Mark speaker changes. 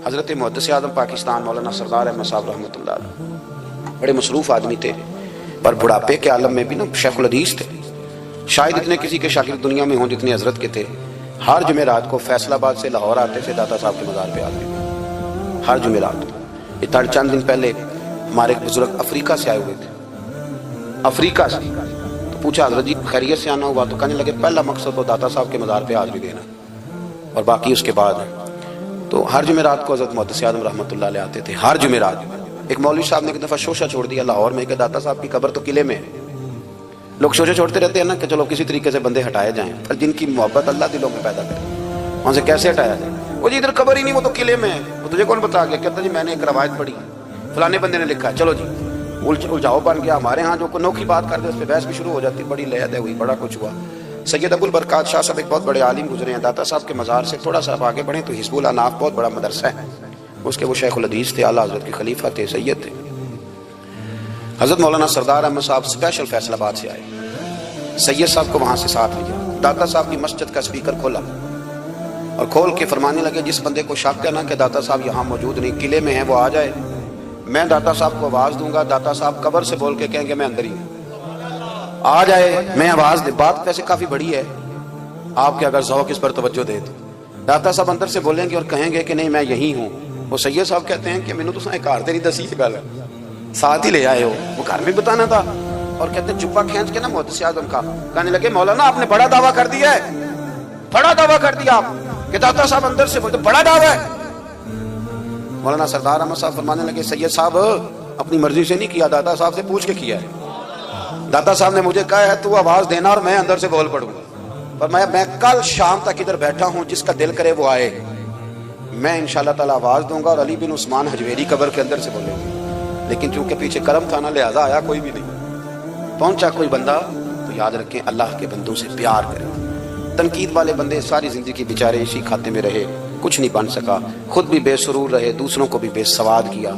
Speaker 1: حضرت محدث اعظم پاکستان مولانا سردار احمد صاحب رحمۃ اللہ علیہ بڑے مصروف آدمی تھے، پر بڑھاپے کے عالم میں بھی نا شیخ الحدیث تھے. شاید اتنے کسی کے شاگرد دنیا میں ہوں جتنے حضرت کے تھے. ہر جمعرات کو فیصل آباد سے لاہور آتے تھے، داتا صاحب کے مزار پہ آتے تھے ہر جمعرات. یہ چند دن پہلے ہمارے ایک بزرگ افریقہ سے آئے ہوئے تھے، افریقہ سے. تو پوچھا حضرت جی خیریت سے آنا ہوا؟ تو کہنے لگے پہلا مقصد تو داتا صاحب کے مزار پہ حاضری دینا اور باقی اس کے بعد ہے. تو ہر جمعرات کو حضرت محدث اعظم رحمۃ اللہ علیہ آتے تھے، ہر جمعرات. ایک مولوی صاحب نے ایک دفعہ شوشہ چھوڑ دیا لاہور میں کہ داتا صاحب کی قبر تو قلعے میں ہے. لوگ شوشہ چھوڑتے رہتے ہیں نا کہ چلو کسی طریقے سے بندے ہٹائے جائیں، پر جن کی محبت اللہ دلوں میں پیدا کرے وہاں سے کیسے ہٹایا جائے؟ وہ جی ادھر قبر ہی نہیں، وہ تو قلعے میں ہے. وہ تجھے کون بتا گیا؟ کہتا جی میں نے ایک روایت پڑھی، فلانے بندے نے لکھا. چلو جی الجھاؤ بن گیا. ہمارے ہاں جو کوئی نوکھی بات کرتے اس پہ بحث بھی شروع ہو جاتی، بڑی لہد ہوئی، بڑا کچھ ہوا. سید ابو البرکات شاہ صاحب ایک بہت بڑے عالم گزرے ہیں، داتا صاحب کے مزار سے تھوڑا سا آگے بڑھیں تو حزب الاناف بہت بڑا مدرسہ ہے، اس کے وہ شیخ الحدیث تھے، اعلیٰ حضرت کے خلیفہ تھے، سید تھے. حضرت مولانا سردار احمد صاحب اسپیشل فیصل آباد سے آئے، سید صاحب کو وہاں سے ساتھ لیا. داتا صاحب کی مسجد کا اسپیکر کھولا اور کھول کے فرمانے لگے جس بندے کو شک ہے نا کہ داتا صاحب یہاں موجود نہیں، قلعے میں ہیں، وہ آ جائے. میں داتا صاحب کو آواز دوں گا، داتا صاحب قبر سے بول کے کہیں گے میں اندر ہی ہوں، آ جائے. میں آواز دے، بات ویسے کافی بڑی ہے، آپ کے اگر ذوق اس پر توجہ دے تو داتا صاحب اندر سے بولیں گے اور کہیں گے کہ نہیں میں یہی ہوں. وہ سید صاحب کہتے ہیں کہ مینوں تو ایک گھر تیری دسی گل ساتھ ہی لے آئے ہو، وہ گھر میں بتانا تھا. اور کہتے ہیں جبہ کھینچ کے نا محدث اعظم کا کہنے لگے مولانا آپ نے بڑا دعویٰ کر دیا ہے، بڑا دعویٰ کر دیا آپ کہ داتا صاحب اندر سے بولتے، بڑا دعویٰ ہے. مولانا سردار احمد صاحب فرمانے لگے سید صاحب اپنی مرضی سے نہیں کیا، داتا صاحب سے پوچھ کے کیا ہے. داتا صاحب نے مجھے کہا ہے تو آواز دینا اور میں اندر سے بول پڑوں گا. پر میں کل شام تک ادھر بیٹھا ہوں، جس کا دل کرے وہ آئے. میں انشاءاللہ تعالی آواز دوں گا اور علی بن عثمان حجویری قبر کے اندر سے بولیں گے. لیکن چونکہ پیچھے کرم تھا نا، لہذا آیا کوئی بھی نہیں. پہنچا کوئی بندہ تو یاد رکھیں اللہ کے بندوں سے پیار کریں. تنقید والے بندے ساری زندگی بیچارے اسی کھاتے میں رہے، کچھ نہیں بن سکا، خود بھی بے سرور رہے، دوسروں کو بھی بے سواد کیا.